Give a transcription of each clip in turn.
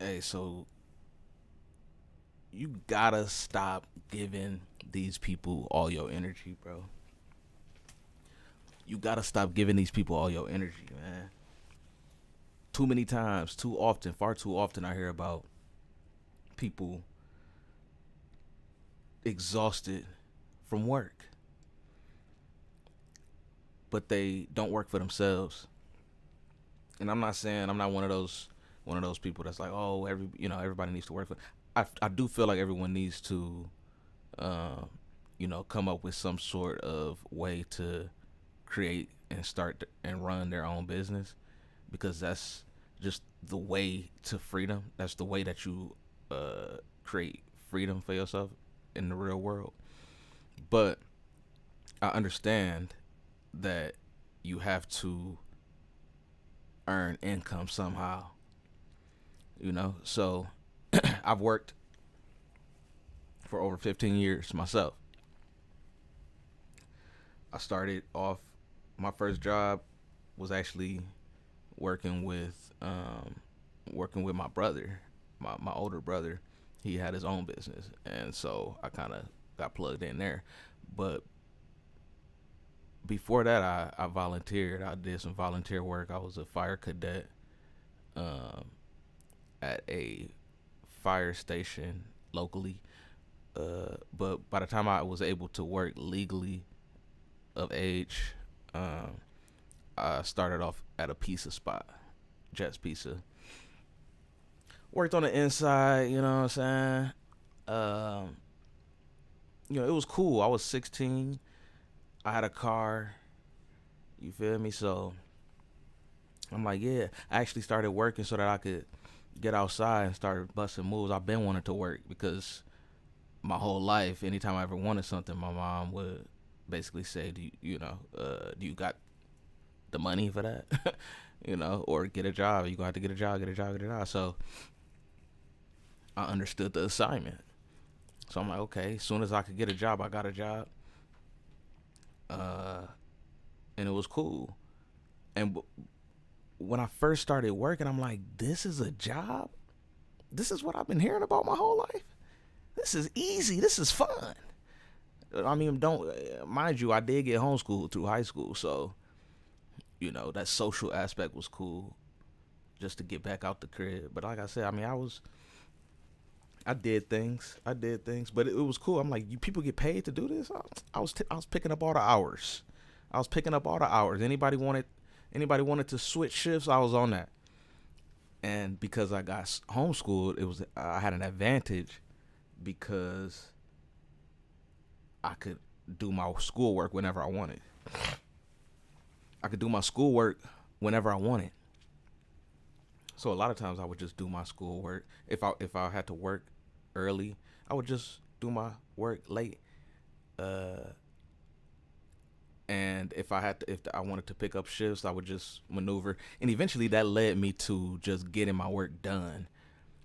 Hey, so you gotta stop giving these people all your energy, bro. You gotta stop giving these people all your energy, man. Too many times, too often, far too often, I hear about people exhausted from work, but they don't work for themselves. And I'm not saying I'm not one of those people that's like, oh, everybody needs to work for. I do feel like everyone needs to, uh, come up with some sort of way to create and start and run their own business, because that's just the way to freedom. That's the way that you create freedom for yourself in the real world. But I understand that you have to earn income somehow, So I've worked for over 15 years myself. I started off, my first job was actually working with working with my brother, my older brother. He had his own business, and so I kind of got plugged in there. But before that, I volunteered. I did some volunteer work. I was a fire cadet um, at a fire station locally. But by the time I was able to work legally of age, um, I started off at a pizza spot, Jets Pizza. Worked on the inside, you know what I'm saying? Um, it was cool. I was 16. I had a car. You feel me? So I'm like, yeah. I actually started working so that I could get outside and start busting moves. I've been wanting to work because my whole life, anytime I ever wanted something, my mom would basically say, do you got the money for that? Or get a job. You gonna have to get a job, get a job, get a job. So I understood the assignment. So I'm like, okay. As soon as I could get a job, I got a job, uh, and it was cool. And when I first started working, I'm like, this is a job. This is what I've been hearing about my whole life. This is easy. This is fun. I mean, don't mind you, I did get homeschooled through high school, so that social aspect was cool, just to get back out the crib. But like I said, I mean, I did things, but it was cool. I'm like, you people get paid to do this. I was picking up all the hours. I was picking up all the hours. Anybody wanted to switch shifts, I was on that. And because I got homeschooled, I had an advantage because I could do my schoolwork whenever I wanted. I could do my schoolwork whenever I wanted. So a lot of times I would just do my schoolwork. If I had to work early, I would just do my work late. Uh, and if I wanted to pick up shifts, I would just maneuver. And eventually that led me to just getting my work done.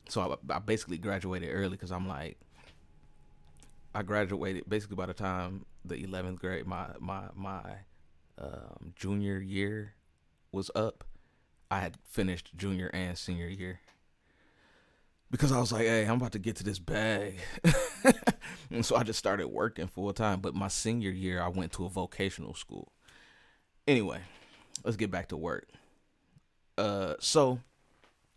So I basically graduated early because I graduated basically by the time the 11th grade, my junior year was up. I had finished junior and senior year because I was like, hey, I'm about to get to this bag. And so I just started working full time. But my senior year, I went to a vocational school. Anyway, let's get back to work. So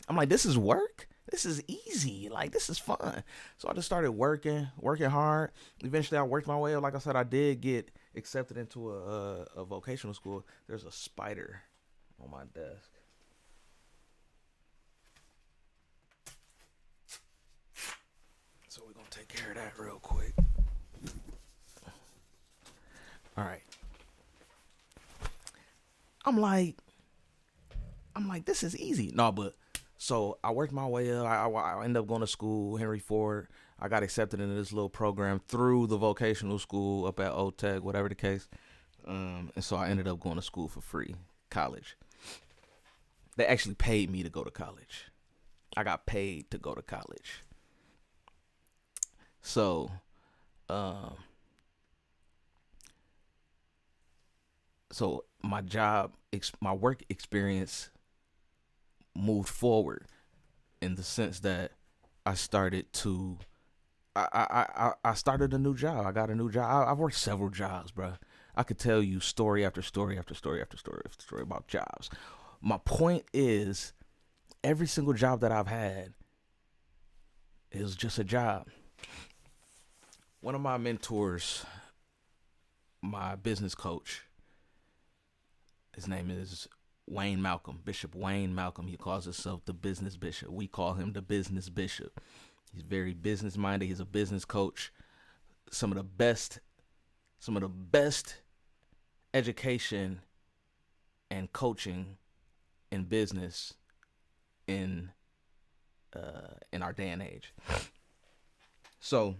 I'm like, this is work. This is easy. Like, this is fun. So I just started working hard. Eventually, I worked my way up. Like I said, I did get accepted into a vocational school. There's a spider on my desk. So we're gonna take care of that real quick. All right. I'm like, this is easy. No, but so I worked my way up. I ended up going to school, Henry Ford. I got accepted into this little program through the vocational school up at OTech, whatever the case. And so I ended up going to school for free, college. They actually paid me to go to college. I got paid to go to college. So, um, so my work experience moved forward. in the sense that I started to I started a new job. I got a new job. I've worked several jobs, bro. I could tell you story after story after story after story after story about jobs. My point is, every single job that I've had is just a job. One of my mentors, my business coach, his name is Wayne Malcolm, Bishop Wayne Malcolm. He calls himself the business bishop. We call him the business bishop. He's very business minded. He's a business coach. Some of the best education and coaching in business in our day and age. So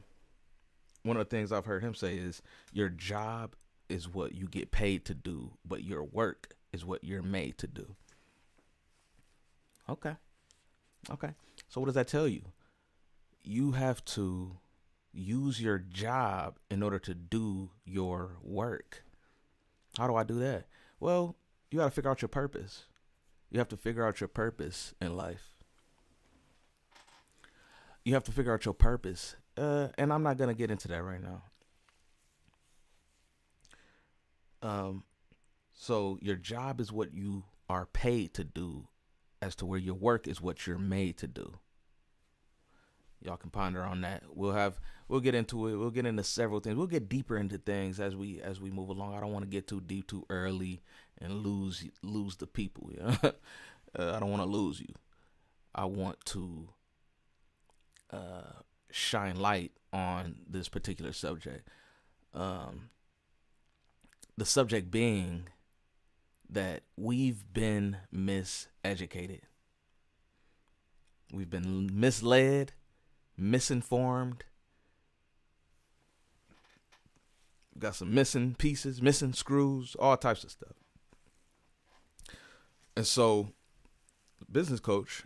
one of the things I've heard him say is, your job is what you get paid to do, but your work is what you're made to do. Okay. So what does that tell you? You have to use your job in order to do your work. How do I do that? Well, you got to figure out your purpose. You have to figure out your purpose in life. You have to figure out your purpose. And I'm not going to get into that right now. So your job is what you are paid to do, as to where your work is what you're made to do. Y'all can ponder on that. We'll get into it. We'll get into several things. We'll get deeper into things as we move along. I don't want to get too deep too early and lose the people. You know? I don't want to lose you. I want to shine light on this particular subject. The subject being that we've been miseducated. We've been misled, misinformed. Got some missing pieces, missing screws, all types of stuff. And so, business coach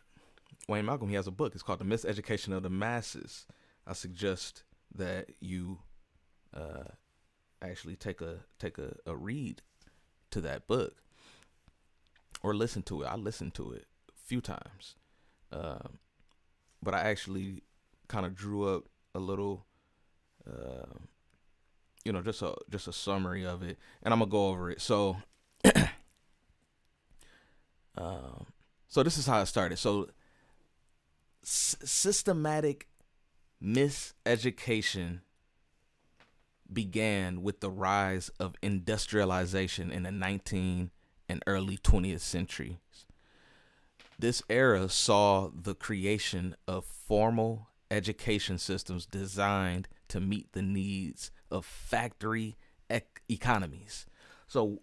Wayne Malcolm, he has a book. It's called The Miseducation of the Masses. I suggest that you actually take a read to that book, or listen to it. I listened to it a few times, but I actually kind of drew up a little, just a summary of it, and I'm gonna go over it. So, so this is how it started. So, systematic miseducation began with the rise of industrialization in the 19th and early 20th centuries. This era saw the creation of formal education systems designed to meet the needs of factory economies. So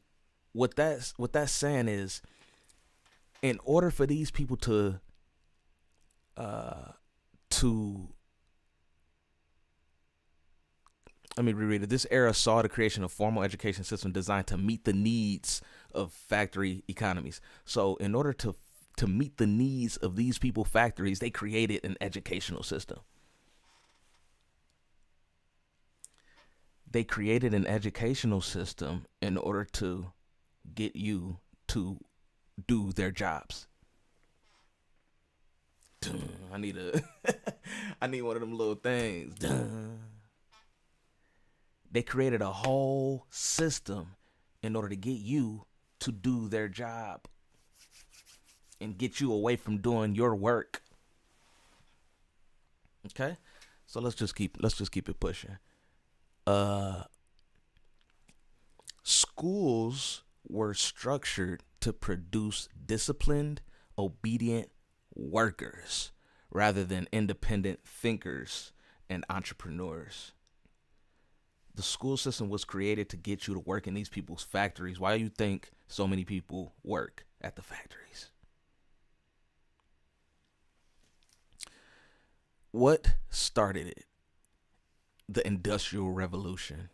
what that's saying is, in order for these people to let me reread it. This era saw the creation of formal education system designed to meet the needs of factory economies. So in order to meet the needs of these people, factories, they created an educational system. They created an educational system in order to get you to do their jobs. I need one of them little things. They created a whole system in order to get you to do their job and get you away from doing your work. Okay? So let's just keep it pushing. Schools were structured to produce disciplined, obedient workers rather than independent thinkers and entrepreneurs. The school system was created to get you to work in these people's factories. Why do you think so many people work at the factories? What started it? The Industrial Revolution.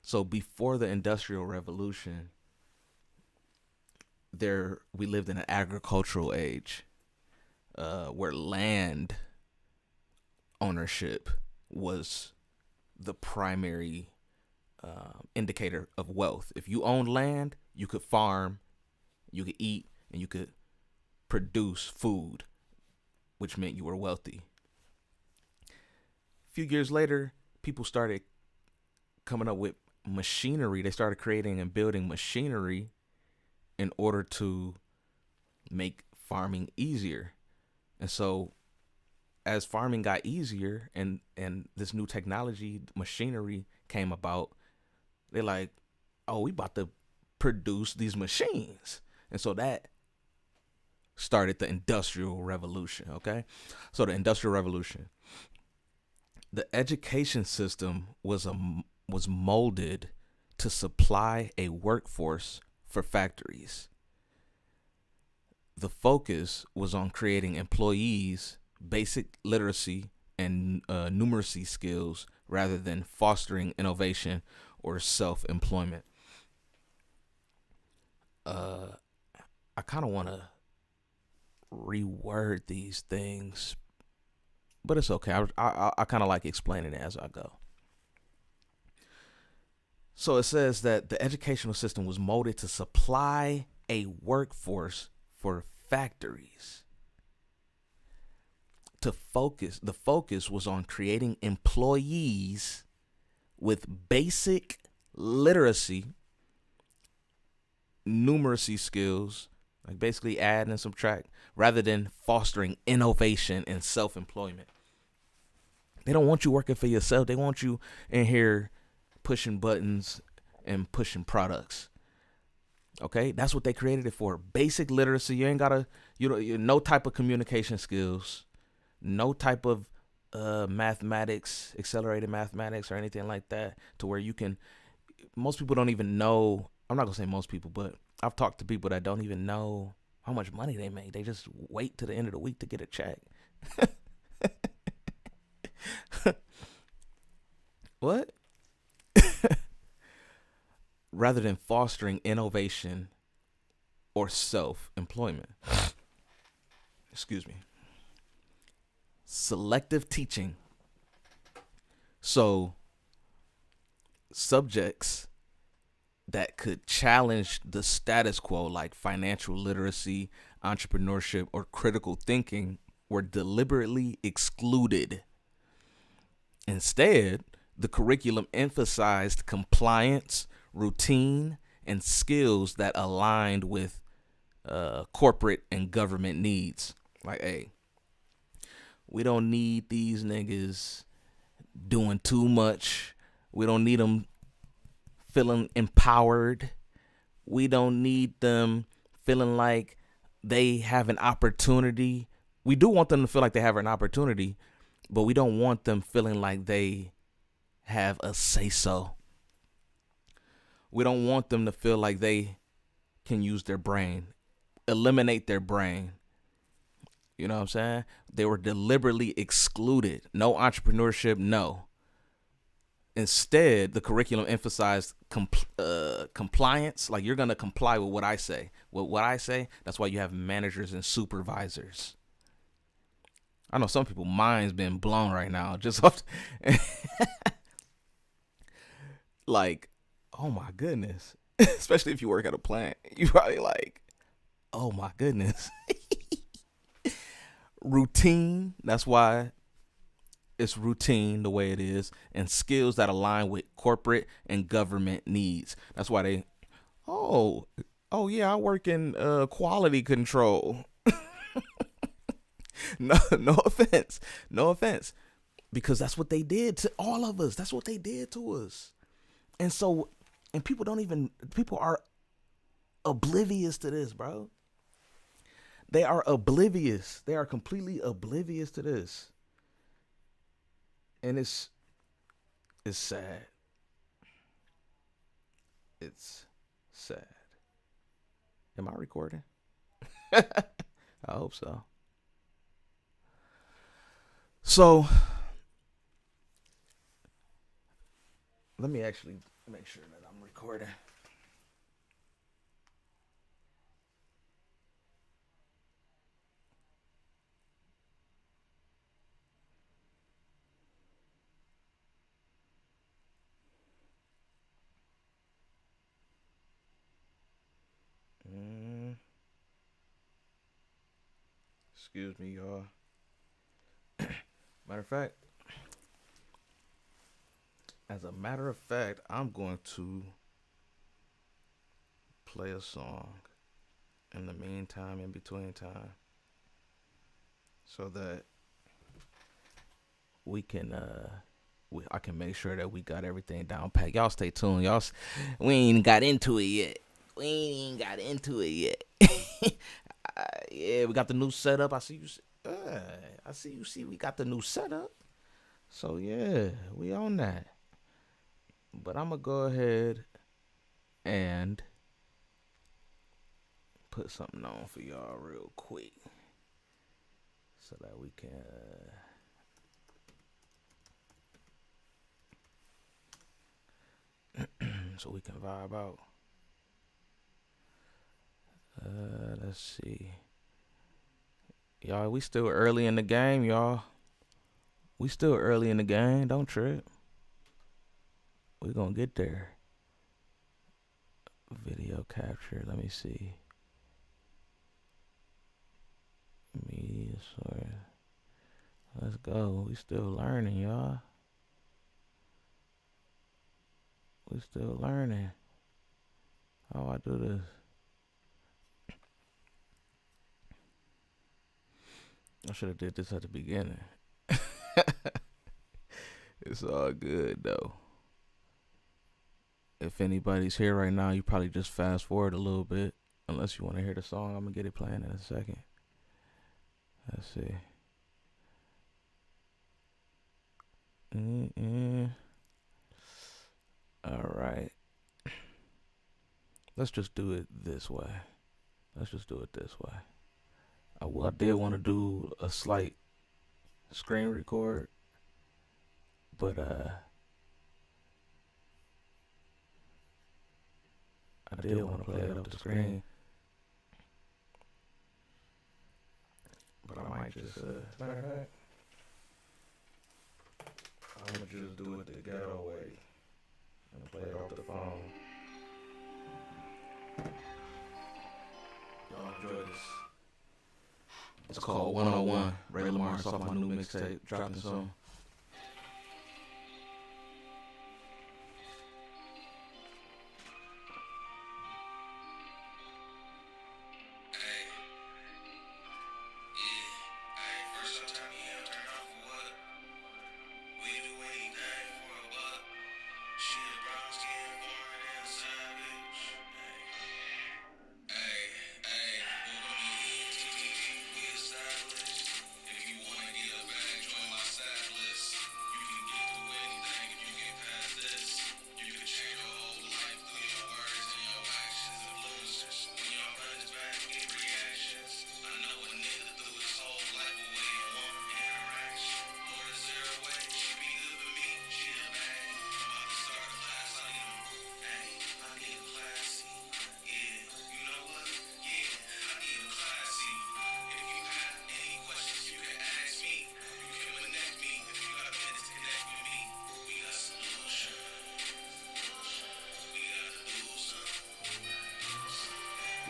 So before the Industrial Revolution, we lived in an agricultural age, where land ownership was the primary indicator of wealth. If you owned land, you could farm, you could eat, and you could produce food. which meant you were wealthy. A few years later, people started coming up with machinery. They started creating and building machinery in order to make farming easier. And so as farming got easier and this new technology, machinery came about, they're like, oh, we about to produce these machines. And so that started the Industrial Revolution, okay? So the Industrial Revolution, the education system was molded to supply a workforce for factories. The focus was on creating employees basic literacy and numeracy skills rather than fostering innovation or self-employment. I kind of want to reword these things, but it's okay. I kind of like explaining it as I go. So it says that the educational system was molded to supply a workforce for factories. The focus was on creating employees with basic literacy, numeracy skills, like basically add and subtract, rather than fostering innovation and self-employment. They don't want you working for yourself. They want you in here pushing buttons and pushing products. Okay, that's what they created it for. Basic literacy. You ain't gotta, no type of communication skills, no type of mathematics, accelerated mathematics or anything like that, to where you can. Most people don't even know. I'm not gonna say most people, but I've talked to people that don't even know how much money they make. They just wait to the end of the week to get a check. What? Rather than fostering innovation or self-employment. Excuse me. Selective teaching. So subjects that could challenge the status quo, like financial literacy, entrepreneurship, or critical thinking, were deliberately excluded. Instead, the curriculum emphasized compliance, routine, and skills that aligned with corporate and government needs. Like, hey, we don't need these niggas doing too much. We don't need them feeling empowered. We don't need them feeling like they have an opportunity. We do want them to feel like they have an opportunity, but we don't want them feeling like they have a say-so. We don't want them to feel like they can use their brain, eliminate their brain. You know what I'm saying? They were deliberately excluded. No entrepreneurship, no. Instead, the curriculum emphasized compliance. Like, you're going to comply with what I say. With what I say, that's why you have managers and supervisors. I know some people's minds been blown right now. Just off like, oh my goodness. Especially if you work at a plant. You probably like, oh my goodness. Routine. That's why it's routine the way it is. And skills that align with corporate and government needs. That's why they, oh yeah, I work in quality control. No offense. No offense. Because that's what they did to all of us. That's what they did to us. And so, and people are oblivious to this, bro. They are oblivious. They are completely oblivious to this. And it's sad. It's sad. Am I recording? I hope so. So, let me actually make sure that I'm recording. Excuse me, y'all. Matter of fact, as a matter of fact, I'm going to play a song in the meantime, in between time, so that we can I can make sure that we got everything down pat. Y'all stay tuned. We ain't even got into it yet. Yeah, we got the new setup. I see you. I see you. See, we got the new setup. So yeah, we on that. But I'm gonna go ahead and put something on for y'all real quick, so that we can. So we can vibe out. Let's see. Y'all, we still early in the game, y'all. We still early in the game. Don't trip. We gonna get there. Video capture. Let me see. Media source. Let's go. We still learning, y'all. We still learning. How I do this? I should have did this at the beginning. It's all good though. If anybody's here right now, you probably just fast forward a little bit. Unless you want to hear the song, I'm gonna get it playing in a second. Let's see. All right. Let's just do it this way. I did want to do a slight screen record, but I did want to play it up the screen, but I might just matter of fact, I'm gonna just do it the ghetto way and play it off the phone. Y'all enjoy this. It's called 101. Ray Lamar off my new mixtape, dropping soon.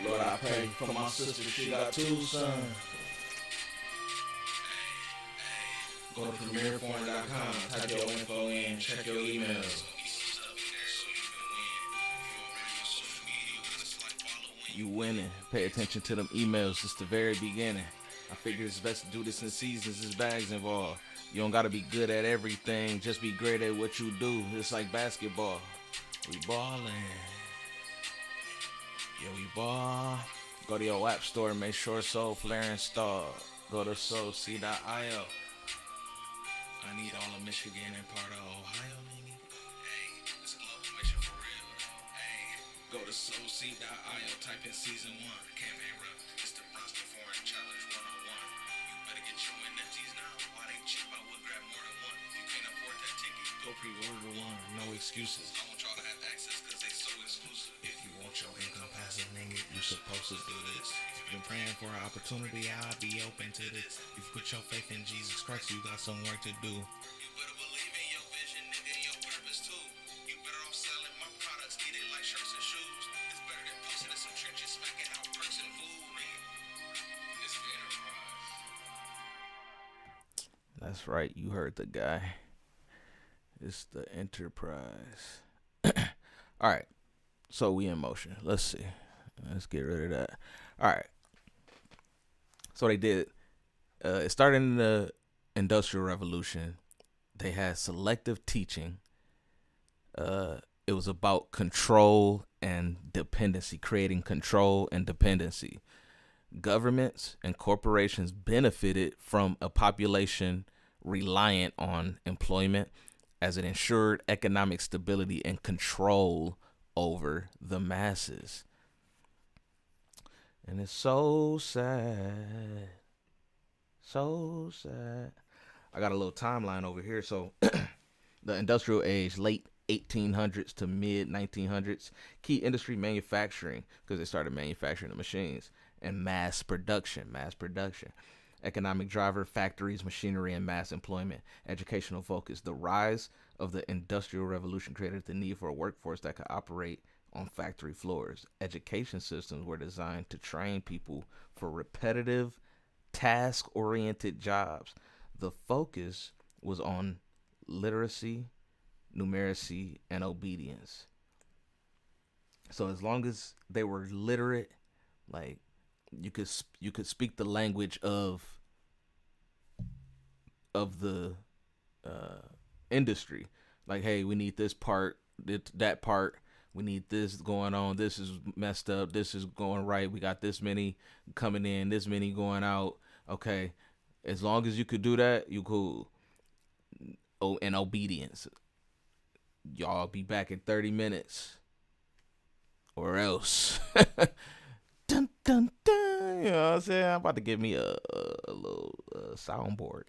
Lord, I pray for my sister. She got 2 sons. Go to premierforeign.com, type your info in, check your emails. You winning. Pay attention to them emails. It's the very beginning. I figure it's best to do this in seasons. There's bags involved. You don't gotta be good at everything. Just be great at what you do. It's like basketball. We ballin'. Yeah, we ball. Go to your app store and make sure Soul Flare installed. Go to soulc.io. I need all of Michigan and part of Ohio. Hey, it's a global mission for real. Hey, go to soulc.io. Type in season 1. Campaign run. It's the Bronston Foreign Challenge 101. You better get your NFTs now. Why they cheap? I would grab more than one. If you can't afford that ticket, go pre-order one. No excuses. I want y'all to have access because they so exclusive. If you want your income passive, nigga, you supposed to do this. If you've been praying for an opportunity, I'll be open to this. If you put your faith in Jesus Christ, you got some work to do. You better believe in your vision, nigga, and your purpose too. You better off selling my products, get it like shirts and shoes. It's better than posting in some trenches, smacking out perks and food, nigga. It's enterprise. That's right. You heard the guy. It's the Enterprise. All right. So we in motion. Let's see. Let's get rid of that. All right. So they did. It started in the Industrial Revolution. They had selective teaching. It was about control and dependency, creating control and dependency. Governments and corporations benefited from a population reliant on employment as it ensured economic stability and control over the masses. And it's so sad. So sad. I got a little timeline over here. So, the industrial age, late 1800s to mid 1900s, key industry manufacturing, because they started manufacturing the machines, and mass production. Economic driver, factories, machinery, and mass employment. Educational focus. The rise of the Industrial Revolution created the need for a workforce that could operate on factory floors. Education systems were designed to train people for repetitive, task oriented jobs. The focus was on literacy, numeracy, and obedience. So as long as they were literate, like you could speak the language of the uh, industry. Like, hey, we need this part, that part. We need this going on. This is messed up. This is going right. We got this many coming in, this many going out. Okay, as long as you could do that, you cool. Oh, and obedience. Y'all be back in 30 minutes, or else. Dun dun dun. You know what I'm saying? I'm about to give me a little soundboard.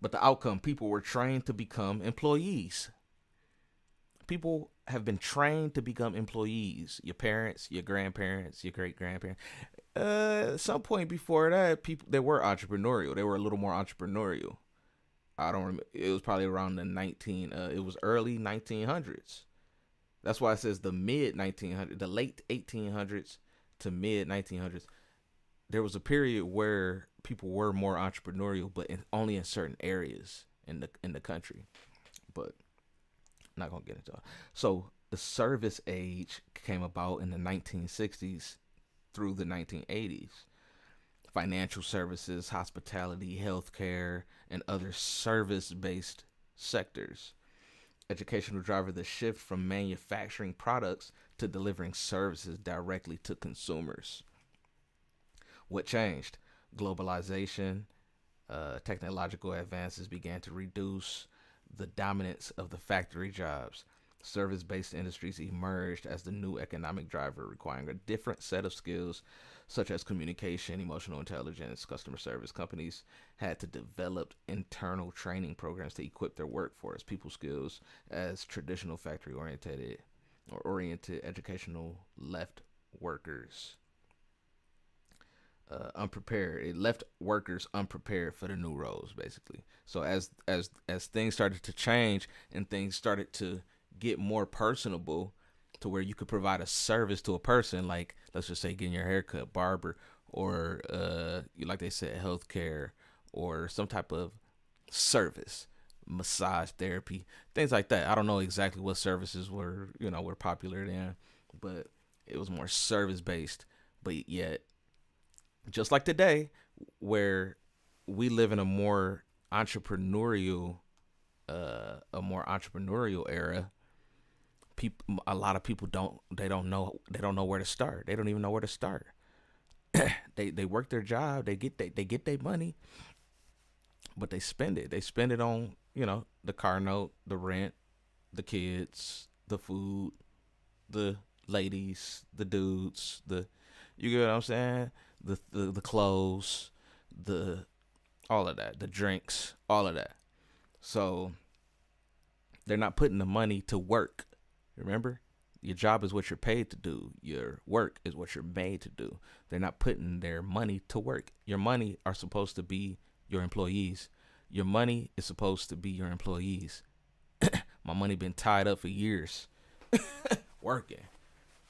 But the outcome, people were trained to become employees. People have been trained to become employees. Your parents, your grandparents, your great grandparents. At some point before that, people they were entrepreneurial. They were a little more entrepreneurial. I don't remember. It was probably around the 19. It was early 1900s. That's why it says the mid 1900s, the late 1800s to mid 1900s. There was a period where people were more entrepreneurial, but only in certain areas in the country. But I'm not gonna get into it. So the service age came about in the 1960s through the 1980s. Financial services, hospitality, healthcare, and other service-based sectors. Educational driver, the shift from manufacturing products to delivering services directly to consumers. What changed? Globalization, technological advances began to reduce the dominance of the factory jobs. Service based industries emerged as the new economic driver, requiring a different set of skills such as communication, emotional intelligence, customer service. Companies had to develop internal training programs to equip their workforce, people skills, as traditional factory oriented educational left workers unprepared. It left workers unprepared for the new roles, basically. So as things started to change and things started to get more personable, to where you could provide a service to a person, like let's just say getting your haircut, barber, or like they said, healthcare, or some type of service, massage therapy, things like that. I don't know exactly what services were popular then, but it was more service based. But yet, just like today, where we live in a more entrepreneurial era. A lot of people don't know where to start. They don't even know where to start. They work their job, they get their money, but they spend it on the car note, the rent, the kids, the food, the ladies, the dudes, the you get what I'm saying, the clothes, the all of that, the drinks, all of that. So they're not putting the money to work. Remember, your job is what you're paid to do. Your work is what you're made to do. They're not putting their money to work. Your money are supposed to be your employees. Your money is supposed to be your employees. My money been tied up for years, working,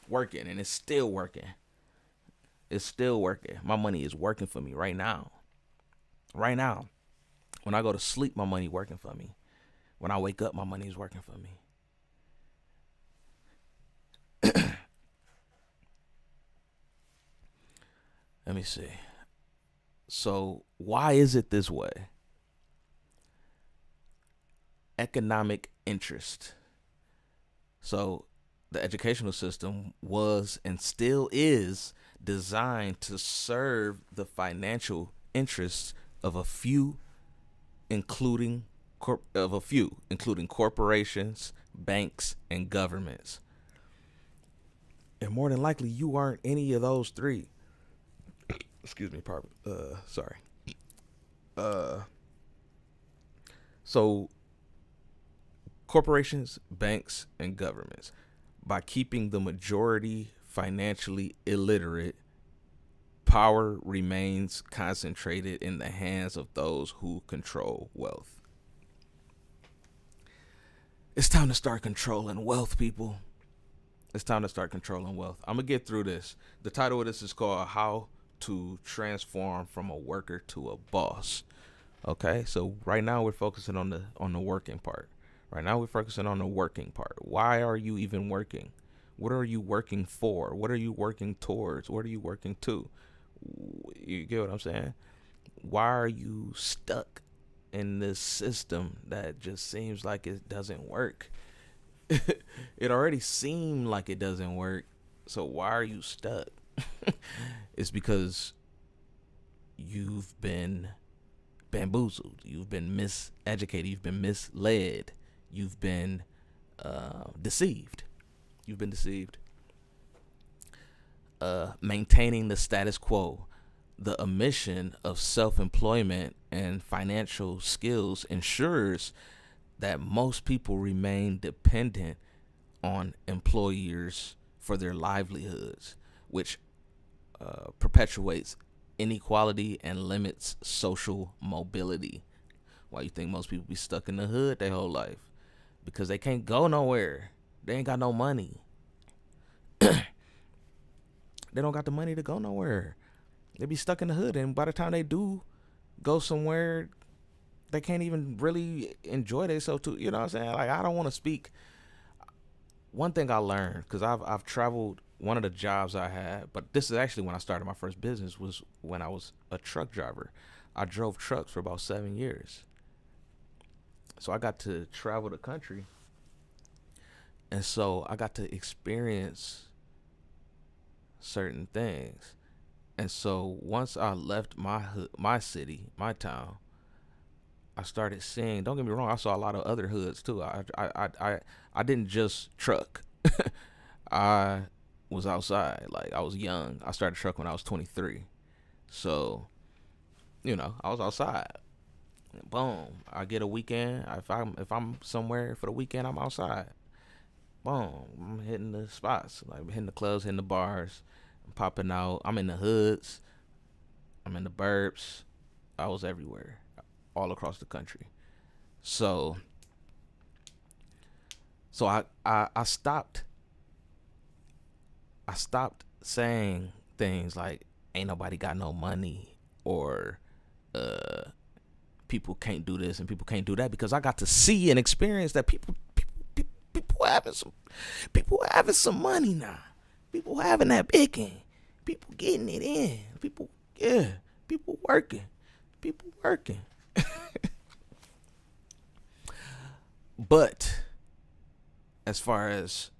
and it's still working. It's still working. My money is working for me right now. Right now. When I go to sleep, my money working for me. When I wake up, my money is working for me. Let me see. So why is it this way? Economic interest. So the educational system was and still is designed to serve the financial interests of a few, including including corporations, banks, and governments. And more than likely, you aren't any of those three. Excuse me, pardon. Sorry. So corporations, banks, and governments, by keeping the majority financially illiterate, power remains concentrated in the hands of those who control wealth. It's time to start controlling wealth, people. It's time to start controlling wealth. I'm going to get through this. The title of this is called How to Transform from a Worker to a Boss. Okay, so right now we're focusing on the working part. Right now we're focusing on the working part. Why are you even working? What are you working for? What are you working towards? What are you working to? You get what I'm saying? Why are you stuck in this system that just seems like it doesn't work? It already seemed like it doesn't work. So why are you stuck? It's because you've been bamboozled. You've been miseducated. You've been misled. You've been deceived. You've been deceived. Maintaining the status quo, the omission of self-employment and financial skills ensures that most people remain dependent on employers for their livelihoods, which perpetuates inequality and limits social mobility. Why you think most people be stuck in the hood their whole life? Because they can't go nowhere. They ain't got no money. They don't got the money to go nowhere. They be stuck in the hood, and by the time they do go somewhere, they can't even really enjoy themselves too. You know what I'm saying? Like, I don't want to speak. One thing I learned, because I've traveled. One of the jobs I had, but this is actually when I started my first business, was when I was a truck driver. I drove trucks for about 7 years. So I got to travel the country. And so I got to experience certain things. And so once I left my city, my town, I started seeing, don't get me wrong, I saw a lot of other hoods too. I didn't just truck. I was outside. Like, I was young. I started truck when I was 23. So, I was outside. Boom. I get a weekend. If I'm somewhere for the weekend, I'm outside. Boom. I'm hitting the spots, like hitting the clubs, hitting the bars. I'm popping out. I'm in the hoods. I'm in the burbs. I was everywhere, all across the country. So I stopped saying things like ain't nobody got no money, or people can't do this and people can't do that, because I got to see and experience that people having some money now. People having that bacon. People getting it in. People working. People working. But as far as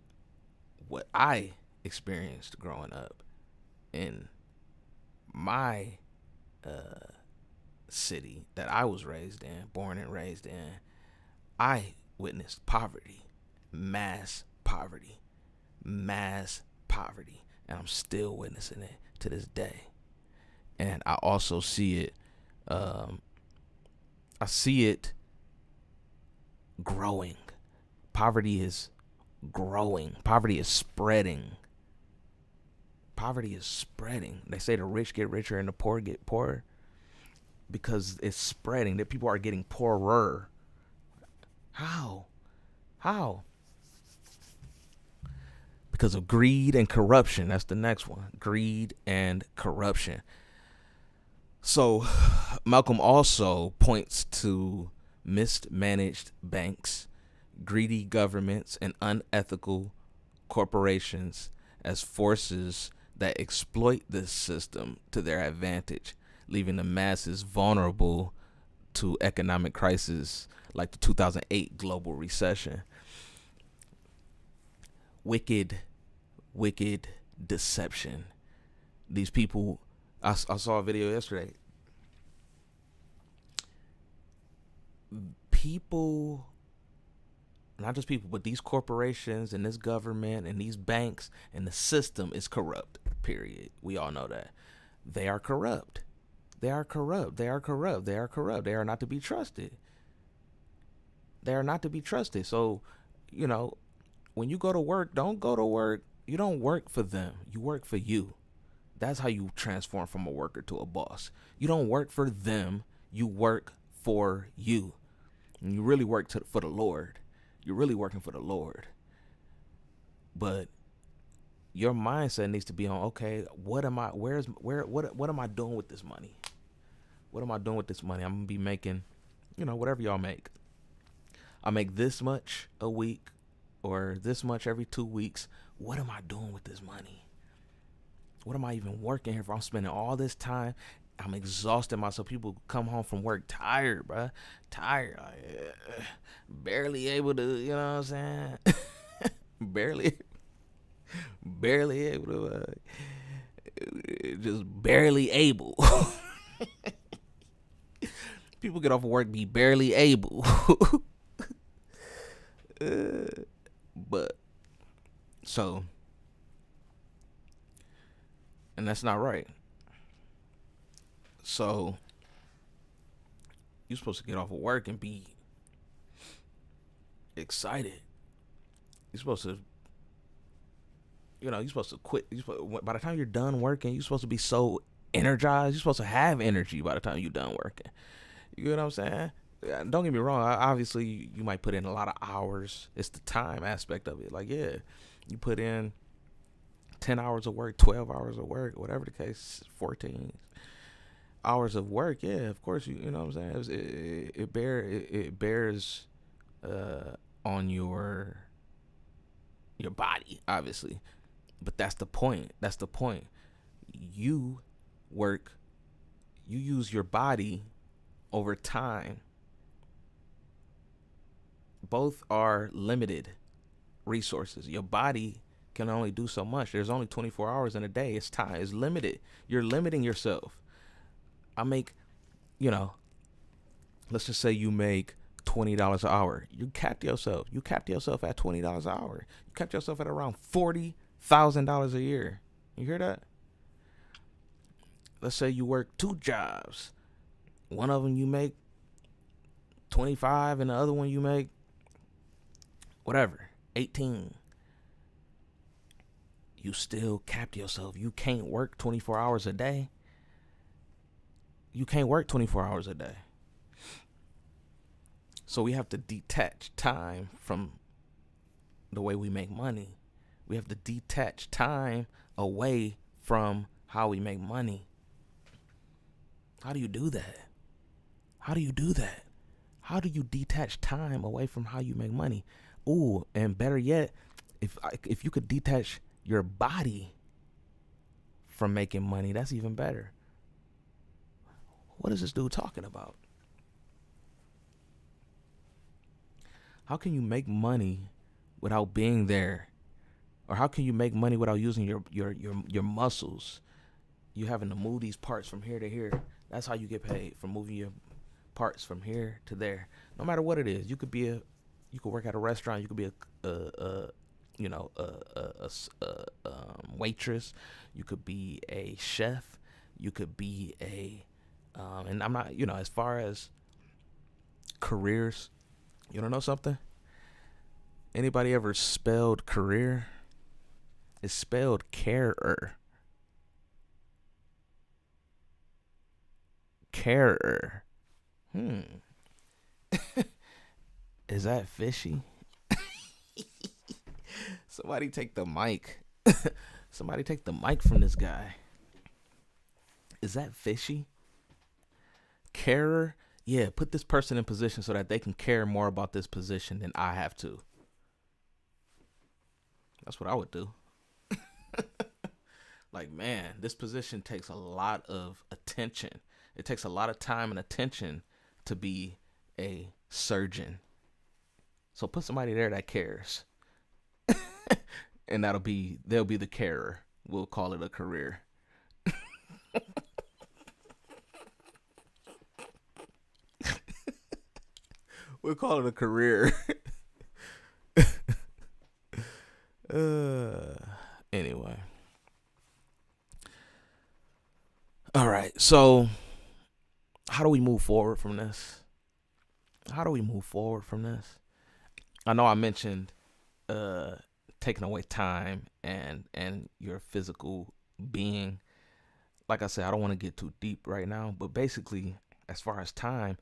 what I experienced growing up in my city that I was raised in, born and raised in, I witnessed poverty, mass poverty, and I'm still witnessing it to this day. And I also see it, growing. Poverty is growing. Poverty is spreading. They say the rich get richer and the poor get poorer because it's spreading. That people are getting poorer. How? Because of greed and corruption. That's the next one. Greed and corruption. So Malcolm also points to mismanaged banks, greedy governments, and unethical corporations as forces that exploit this system to their advantage, leaving the masses vulnerable to economic crises like the 2008 global recession. Wicked, wicked deception. These people, I saw a video yesterday. People, not just people, but these corporations and this government and these banks and the system is corrupt, period. We all know that. They are corrupt. They are corrupt. They are corrupt. They are corrupt. They are not to be trusted. They are not to be trusted. So, you know, when you go to work, don't go to work. You don't work for them. You work for you. That's how you transform from a worker to a boss. You don't work for them. You work for you. And you really work for the Lord. You're really working for the Lord. But your mindset needs to be on, okay, what am I doing with this money? What am I doing with this money? I'm gonna be making, whatever y'all make. I make this much a week or this much every 2 weeks. What am I doing with this money? What am I even working here for? I'm spending all this time. I'm exhausting myself. People come home from work tired, bruh. Tired. Like, barely able to, you know what I'm saying? barely able to, just barely able. People get off of work, be barely able. But, so, and that's not right. So, you're supposed to get off of work and be excited. You're supposed to, you're supposed to quit. By the time you're done working, you're supposed to be so energized. You're supposed to have energy by the time you're done working. You know what I'm saying? Don't get me wrong. Obviously, you might put in a lot of hours. It's the time aspect of it. Like, yeah, you put in 10 hours of work, 12 hours of work, whatever the case, 14 hours of work. Yeah, of course, you know what I'm saying? It bears on your body, obviously. But that's the point. That's the point. You use your body over time. Both are limited resources. Your body can only do so much. There's only 24 hours in a day. It's time. It's limited. You're limiting yourself. I make, let's just say you make $20 an hour. You capped yourself. You capped yourself at $20 an hour. You capped yourself at around $40,000 a year. You hear that? Let's say you work 2 jobs. One of them you make 25 and the other one you make whatever, 18. You still capped yourself. You can't work 24 hours a day. You can't work 24 hours a day. So we have to detach time from the way we make money. We have to detach time away from how we make money. How do you do that? How do you do that? How do you detach time away from how you make money? Ooh, and better yet, if you could detach your body from making money, that's even better. What is this dude talking about? How can you make money without being there? Or how can you make money without using your muscles? You having to move these parts from here to here. That's how you get paid, for moving your parts from here to there. No matter what it is, you could work at a restaurant. You could be a waitress. You could be a chef. You could be and I'm not, as far as careers, you don't know something? Anybody ever spelled career? It's spelled carer. Carer. Is that fishy? Somebody take the mic. Somebody take the mic from this guy. Is that fishy? carer, yeah, put this person in position so that they can care more about this position than I have to. That's what I would do. Like, man, this position takes a lot of attention. It takes a lot of time and attention to be a surgeon. So put somebody there that cares. And they'll be the carer. We'll call it a career. We'll call it a career. uh anyway. All right. So how do we move forward from this? How do we move forward from this? I know I mentioned uh taking away time and your physical being. Like I said, I don't want to get too deep right now, but basically, as far as time,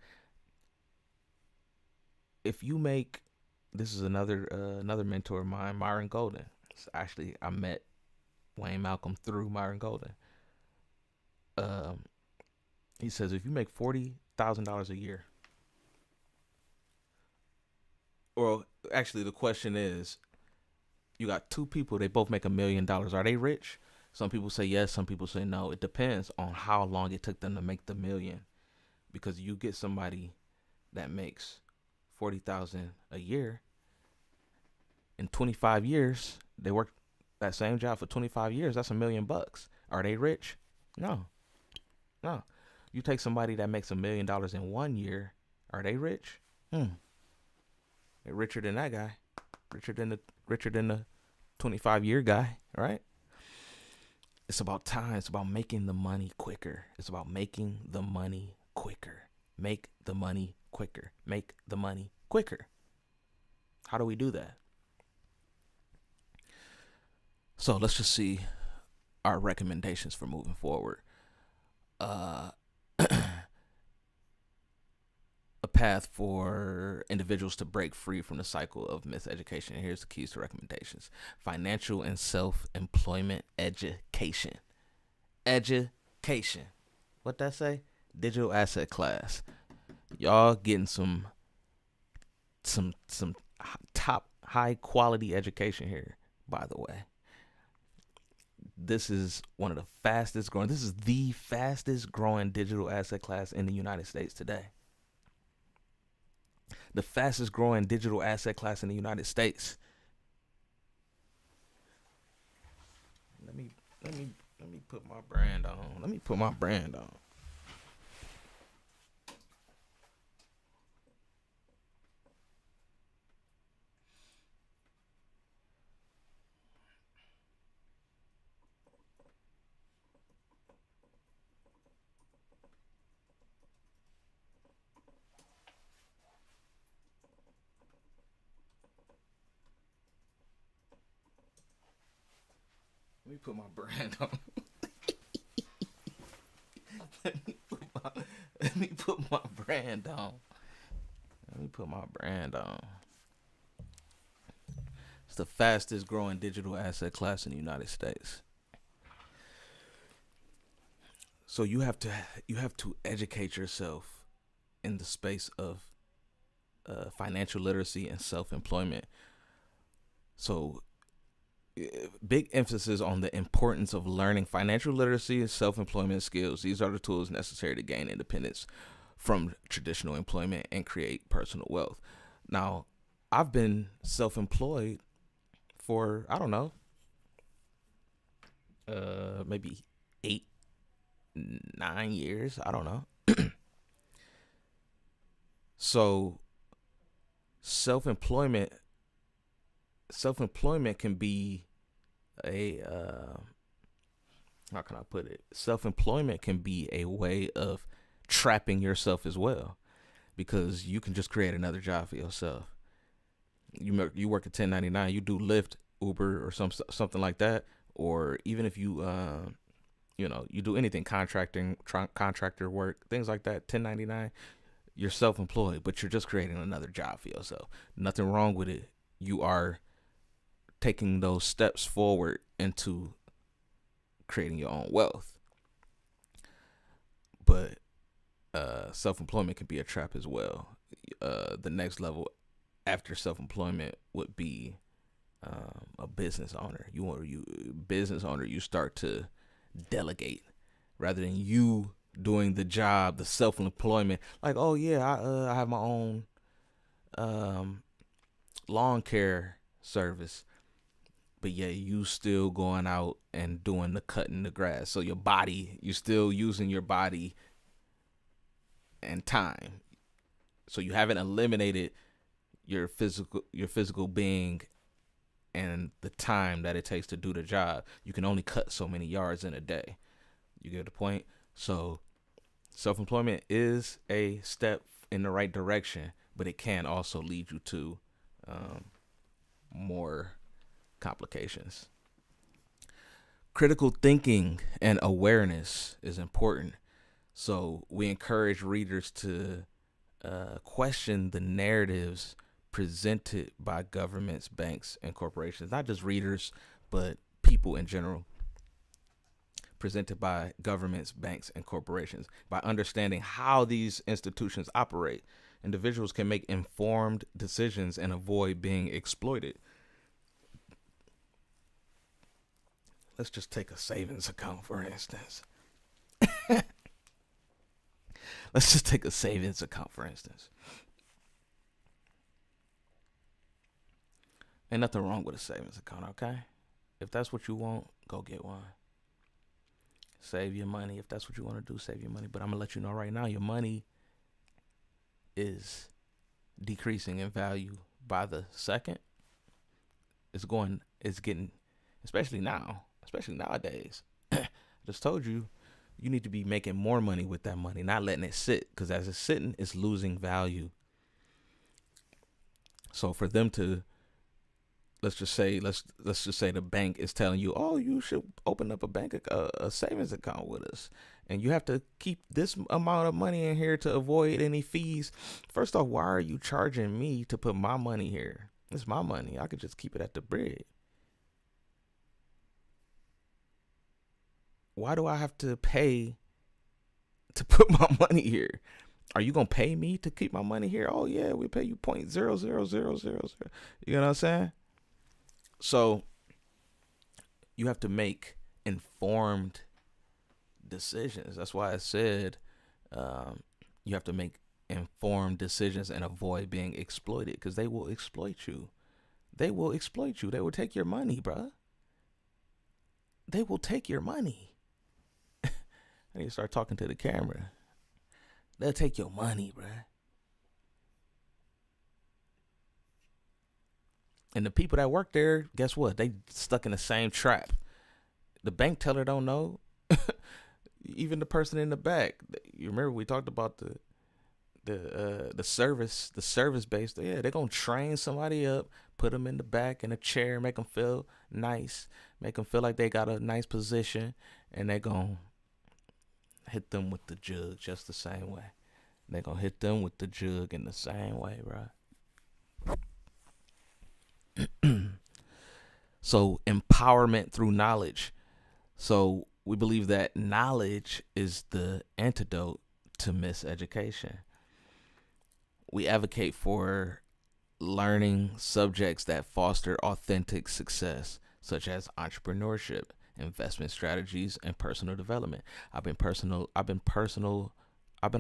if you make this is another mentor of mine, Myron Golden. Actually, I met Wayne Malcolm through Myron Golden. Um, he says if you make $40,000 a year, or actually the question is, you got two people, they both make $1 million. Are they rich? Some people say yes, some people say no. It depends on how long it took them to make the million. Because you get somebody that makes 40,000 a year in 25 years, they work that same job for 25 years, that's $1 million. Are they rich? No. No. You take somebody that makes $1 million in 1 year, are they rich? They're richer than that guy. Richer than the 25-year guy, right? It's about time. It's about making the money quicker. It's about making the money quicker. Make the money quicker. Make the money quicker. How do we do that? So let's just see our recommendations for moving forward. Uh, a path for individuals to break free from the cycle of miseducation. Here's the keys to recommendations: financial and self-employment education. Education. What that say? Digital asset class. Y'all getting some top high quality education here, by the way. This is one of the fastest growing. This is the fastest growing digital asset class in the United States today. The fastest growing digital asset class in the United States. Let me put my brand on. Let me put my brand on. Let me put my brand on. Let me put my brand on. Let me put my brand on. It's the fastest growing digital asset class in the United States. So you have to educate yourself in the space of financial literacy and self-employment. So big emphasis on the importance of learning financial literacy and self-employment skills. These are the tools necessary to gain independence from traditional employment and create personal wealth. Now, I've been self-employed for, I don't know, maybe 8-9 years. I don't know. So self-employment can be a how can I put it? Self-employment can be a way of trapping yourself as well, because you can just create another job for yourself. You work at 1099, you do Lyft, Uber, or something like that, or even if you you do anything, contractor work, things like that, 1099, you're self-employed, but you're just creating another job for yourself. Nothing wrong with it. You are taking those steps forward into creating your own wealth. But self-employment can be a trap as well. The next level after self-employment would be a business owner. You start to delegate rather than you doing the job, the self-employment. Like, oh yeah, I have my own lawn care service, but yeah, you still going out and doing the cutting the grass. So you're still using your body and time. So you haven't eliminated your physical being and the time that it takes to do the job. You can only cut so many yards in a day. You get the point? So self-employment is a step in the right direction, but it can also lead you to more complications. Critical thinking and awareness is important. So we encourage readers to question the narratives presented by governments, banks, and corporations. Not just readers, but people in general. Presented by governments, banks, and corporations. By understanding how these institutions operate, individuals can make informed decisions and avoid being exploited. Let's just take a savings account, for instance. Let's just take a savings account, for instance. Ain't nothing wrong with a savings account, okay? If that's what you want, go get one. Save your money. If that's what you want to do, save your money. But I'm going to let you know right now, your money is decreasing in value by the second. It's getting, especially nowadays. I just told you, you need to be making more money with that money, not letting it sit. Because as it's sitting, it's losing value. So for them to, let's just say the bank is telling you, oh, you should open up a savings account with us, and you have to keep this amount of money in here to avoid any fees. First off, why are you charging me to put my money here? It's my money. I could just keep it at the bread. Why do I have to pay to put my money here? Are you gonna pay me to keep my money here? Oh yeah, we pay you 0.00000. You know what I'm saying? So you have to make informed decisions. That's why I said you have to make informed decisions and avoid being exploited, because they will exploit you. They will exploit you. They will take your money, bruh. They will take your money. I need to start talking to the camera. They'll take your money, bruh. And the people that work there, guess what? They stuck in the same trap. The bank teller don't know. Even the person in the back. You remember we talked about the service based. Yeah, they're gonna train somebody up, put them in the back in a chair, make them feel nice, make them feel like they got a nice position, and they're gonna hit them with the jug just the same way. They're gonna hit them with the jug in the same way, bro. So empowerment through knowledge. So we believe that knowledge is the antidote to miseducation. We advocate for learning subjects that foster authentic success, such as entrepreneurship, investment strategies, and personal development. I've been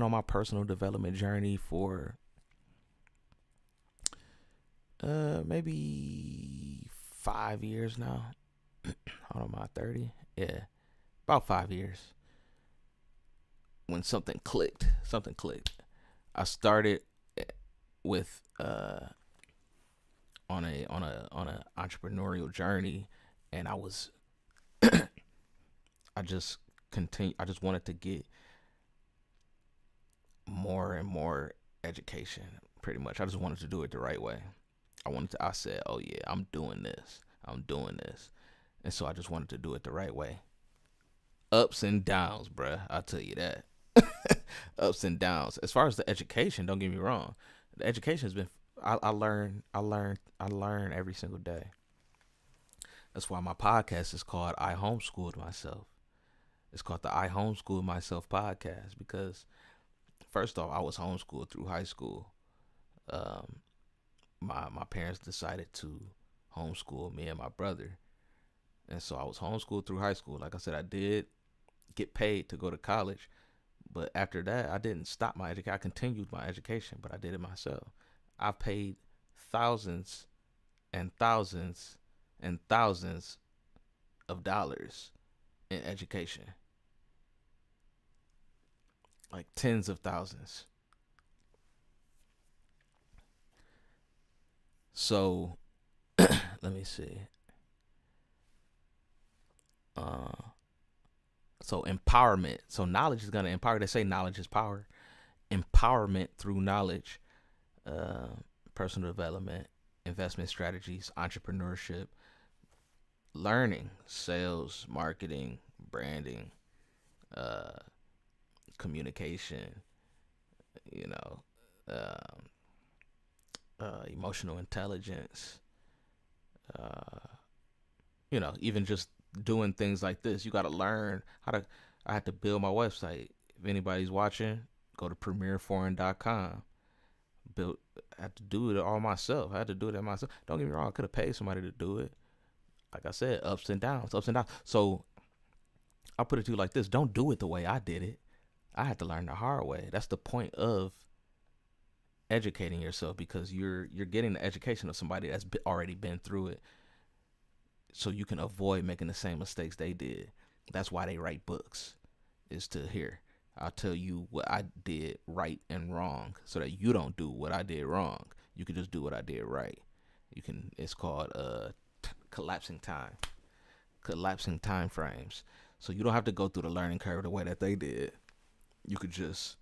on my personal development journey for maybe 5 years now. Hold on, am I 30? Yeah, about 5 years. When something clicked. I started with on a entrepreneurial journey, and I was I just wanted to get more and more education. Pretty much, I just wanted to do it the right way. I said, oh yeah, I'm doing this, and so I just wanted to do it the right way. Ups and downs, bruh, I'll tell you that. Ups and downs. As far as the education, don't get me wrong, the education has been, I learn every single day. That's why my podcast is called I Homeschooled Myself. It's called the I Homeschooled Myself podcast, because first off, I was homeschooled through high school. Um, my parents decided to homeschool me and my brother, and so I was homeschooled through high school. Like I said, I did get paid to go to college, but after that, I didn't stop my education. I continued my education, but I did it myself. I paid thousands and thousands and thousands of dollars in education, like tens of thousands. So let me see. Uh, so empowerment. So knowledge is gonna empower. They say knowledge is power. Empowerment through knowledge, uh, personal development, investment strategies, entrepreneurship, learning, sales, marketing, branding, uh, communication. You know, um, emotional intelligence. Uh, even just doing things like this, you got to learn how to. I had to build my website. If anybody's watching, go to premierforeign.com. Built. I had to do it all myself. I had to do it myself. Don't get me wrong. I could have paid somebody to do it. Like I said, ups and downs, ups and downs. So I'll put it to you like this: don't do it the way I did it. I had to learn the hard way. That's the point of educating yourself, because you're getting the education of somebody that's already been through it, so you can avoid making the same mistakes they did. That's why they write books, is to hear. I'll tell you what I did right and wrong, so that you don't do what I did wrong. You can just do what I did right. You can. It's called collapsing time frames. So you don't have to go through the learning curve the way that they did. You could just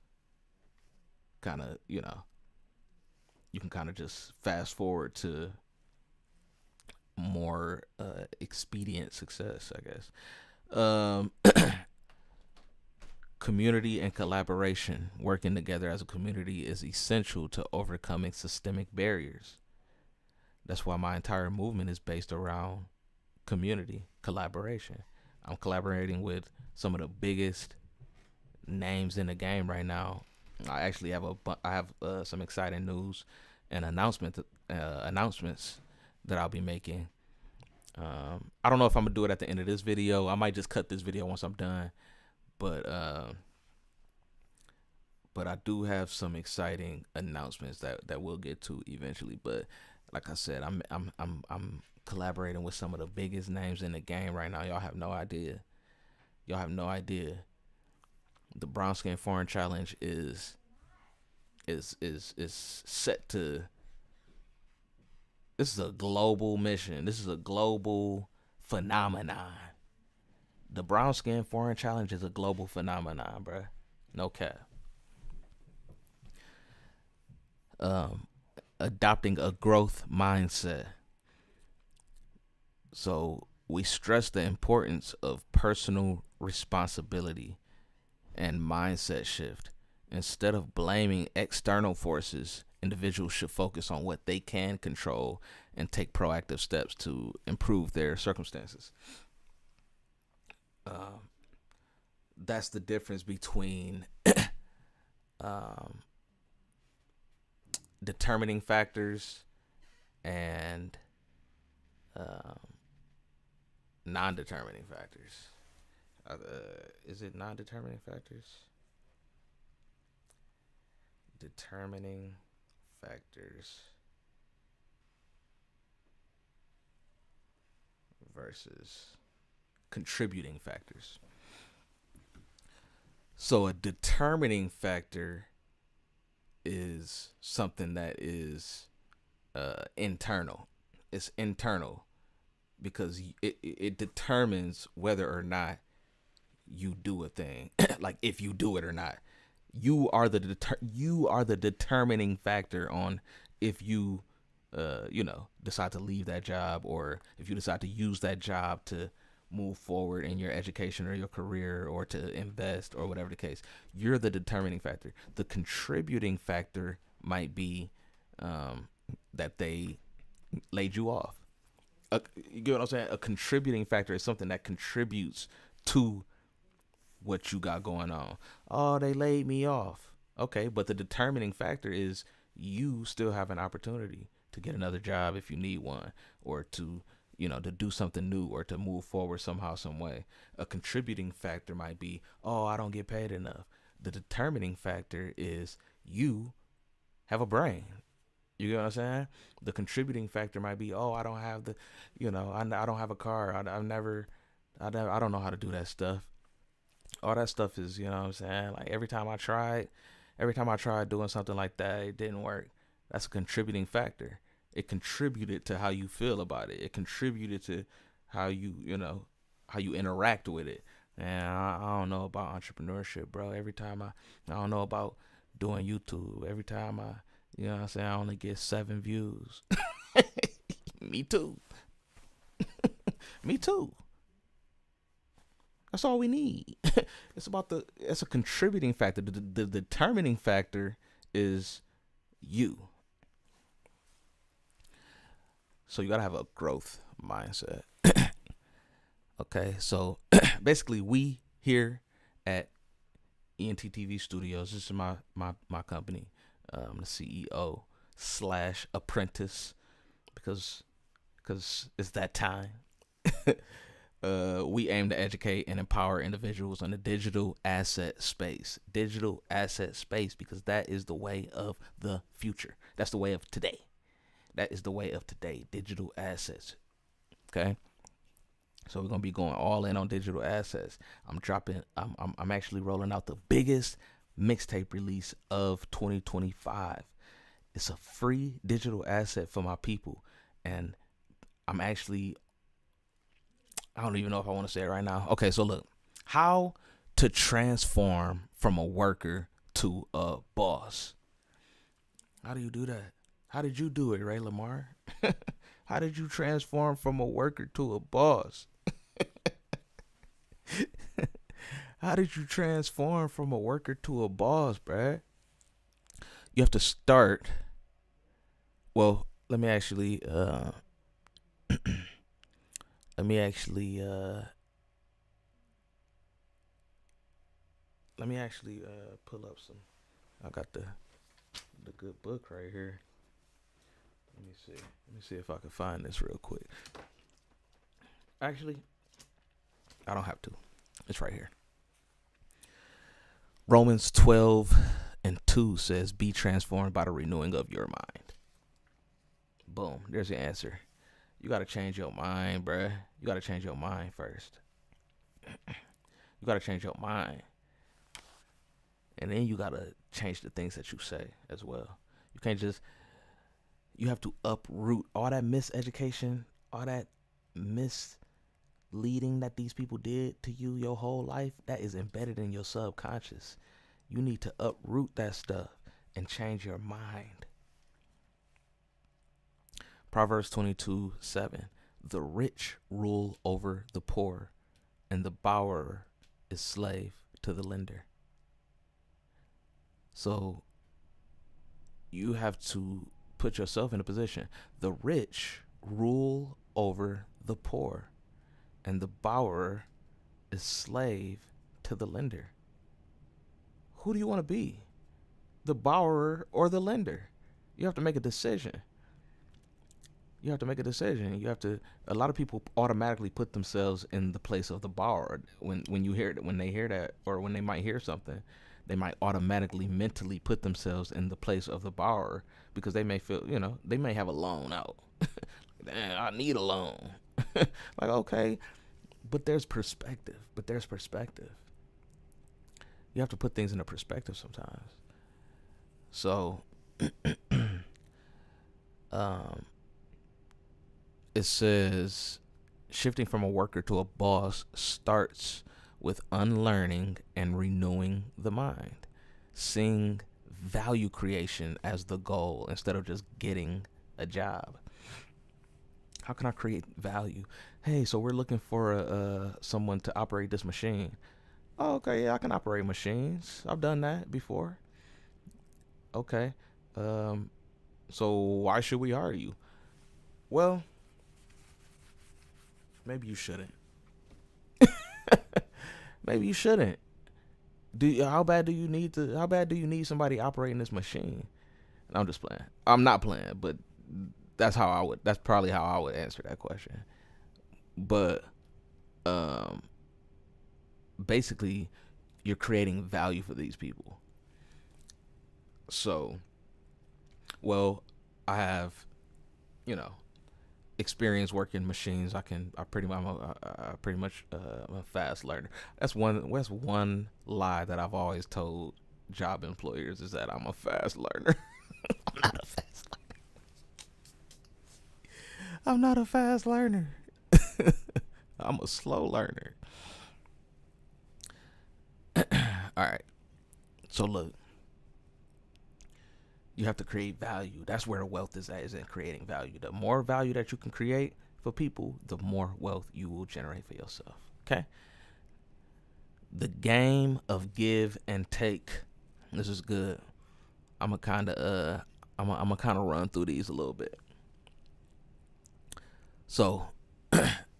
kind of, you can kind of just fast forward to more expedient success, I guess. Um, Community and collaboration, working together as a community, is essential to overcoming systemic barriers. That's why my entire movement is based around community collaboration. I'm collaborating with some of the biggest names in the game right now. I actually have some exciting news and announcements that I'll be making. I don't know if I'm gonna do it at the end of this video. I might just cut this video once I'm done, but I do have some exciting announcements that we'll get to eventually. But like I said, I'm collaborating with some of the biggest names in the game right now. Y'all have no idea. The Brown Skin Foreign Challenge is set to. This is a global mission. This is a global phenomenon. The Brown Skin Foreign Challenge is a global phenomenon, bruh. No cap. Adopting a growth mindset. So we stress the importance of personal responsibility and mindset shift. Instead of blaming external forces, individuals should focus on what they can control and take proactive steps to improve their circumstances. That's the difference between um, determining factors and non-determining factors. Is it non-determining factors? Determining factors versus contributing factors. So a determining factor is something that is internal. It's internal because it determines whether or not you do a thing. Like if you do it or not. You are the determining factor on if you decide to leave that job, or if you decide to use that job to move forward in your education or your career, or to invest, or whatever the case. You're the determining factor. The contributing factor might be that they laid you off. You get what I'm saying? A contributing factor is something that contributes to what you got going on. Oh, they laid me off. Okay, but the determining factor is you still have an opportunity to get another job if you need one, or to, to do something new, or to move forward somehow, some way. A contributing factor might be, oh, I don't get paid enough. The determining factor is you have a brain. You get what I'm saying? The contributing factor might be, oh, I don't have the, I don't have a car. I don't know how to do that stuff. All that stuff is, you know what I'm saying? Like every time I tried doing something like that, it didn't work. That's a contributing factor. It contributed to how you feel about it. It contributed to how how you interact with it. And I don't know about entrepreneurship, bro. I don't know about doing YouTube. Every time you know what I'm saying, I only get 7 views. Me too. Me too. That's all we need. It's a contributing factor. The determining factor is you. So you gotta have a growth mindset. Okay, so basically we here at ENT Studios, this is my company. I'm the CEO / apprentice because it's that time. We aim to educate and empower individuals in the digital asset space. Digital asset space, because that is the way of the future. That's the way of today. That is the way of today. Digital assets. Okay. So we're gonna be going all in on digital assets. I'm actually rolling out the biggest mixtape release of 2025. It's a free digital asset for my people, and I don't even know if I want to say it right now. Okay, so look, how to transform from a worker to a boss. How do you do that? How did you do it, Ray Lamar? How did you transform from a worker to a boss? How did you transform from a worker to a boss, bruh? You have to start. Well, let me actually let me actually pull up some. I got the good book right here. Let me see if I can find this real quick. Actually, I don't have to. It's right here. Romans 12:2 says, "Be transformed by the renewing of your mind." Boom. There's the answer. You got to change your mind, bruh. You got to change your mind first. You got to change your mind. And then you got to change the things that you say as well. You can't just, you have to uproot all that miseducation, all that misleading that these people did to you your whole life. That is embedded in your subconscious. You need to uproot that stuff and change your mind. Proverbs 22:7. The rich rule over the poor, and the borrower is slave to the lender. So you have to put yourself in a position. The rich rule over the poor, and the borrower is slave to the lender. Who do you want to be? The borrower or the lender? You have to make a decision. You have to make a decision. A lot of people automatically put themselves in the place of the borrower. When they hear that, or when they might hear something, they might automatically mentally put themselves in the place of the borrower, because they may feel, they may have a loan out. Damn, I need a loan. Like, okay, but there's perspective. You have to put things into perspective sometimes. So, it says, shifting from a worker to a boss starts with unlearning and renewing the mind, seeing value creation as the goal instead of just getting a job. How can I create value? Hey, so we're looking for someone to operate this machine. Oh, okay, yeah, I can operate machines. I've done that before. Okay. So why should we hire you? Well, maybe you shouldn't. Maybe you shouldn't. How bad do you need somebody operating this machine? And I'm just playing. I'm not playing, but that's probably how I would answer that question. But um basically you're creating value for these people. So, well, I have, you know, experience working machines. I'm a fast learner. That's one lie that I've always told job employers is that I'm a fast learner. I'm not a fast I'm not a fast learner. I'm a slow learner. All right. So look, you have to create value. That's where the wealth is at, is in creating value. The more value that you can create for people, the more wealth you will generate for yourself. Okay? The game of give and take. This is good. I'm gonna kind of run through these a little bit. So,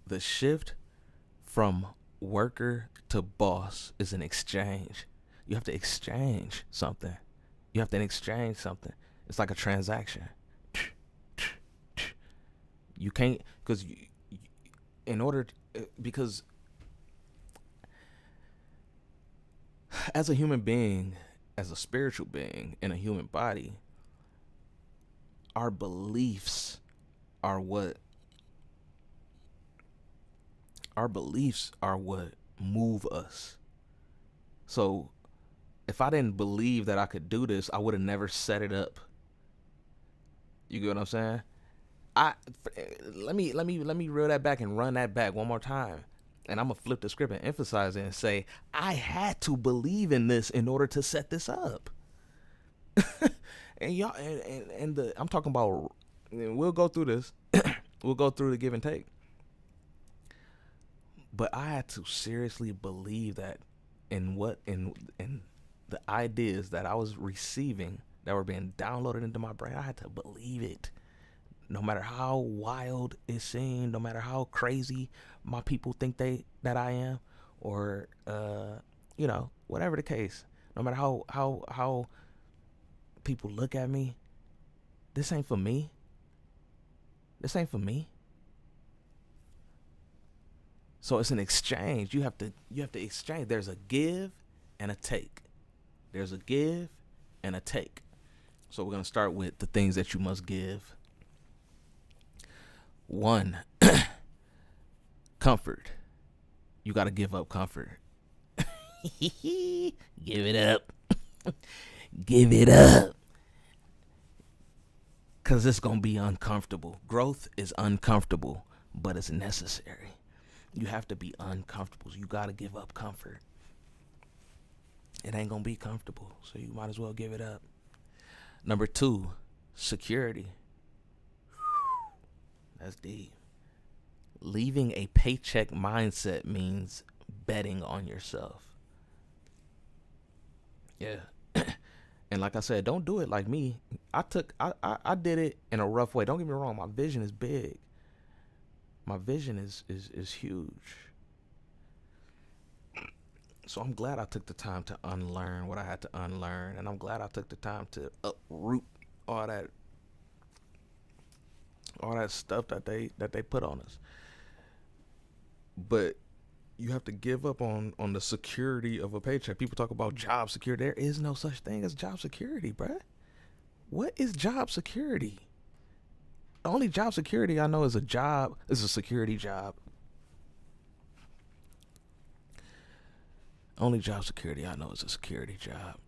the shift from worker to boss is an exchange. You have to exchange something. It's like a transaction. You can't, because as a human being, as a spiritual being in a human body, our beliefs are what move us. So if I didn't believe that I could do this, I would have never set it up. You get what I'm saying? Let me reel that back and run that back one more time. And I'm gonna flip the script and emphasize it and say, I had to believe in this in order to set this up. And y'all, I'm talking about. We'll go through this. We'll go through the give and take. But I had to seriously believe that in the ideas that I was receiving that were being downloaded into my brain. I had to believe it. No matter how wild it seemed, no matter how crazy my people think that I am, or whatever the case, no matter how people look at me, this ain't for me. So it's an exchange. You have to exchange. There's a give and a take. So we're gonna start with the things that you must give. 1, comfort. You got to give up comfort. Give it up. Give it up. Because it's going to be uncomfortable. Growth is uncomfortable, but it's necessary. You have to be uncomfortable. So you got to give up comfort. It ain't going to be comfortable, so you might as well give it up. Number 2, security. That's deep. Leaving a paycheck mindset means betting on yourself. Yeah. And like I said, don't do it like me. I did it in a rough way. Don't get me wrong, my vision is big. My vision is huge. So I'm glad I took the time to unlearn what I had to unlearn, and I'm glad I took the time to uproot all that stuff that they put on us. But you have to give up on the security of a paycheck. People talk about job security. There is no such thing as job security, bruh. What is job security? The only job security I know is a security job. Only job security I know is a security job.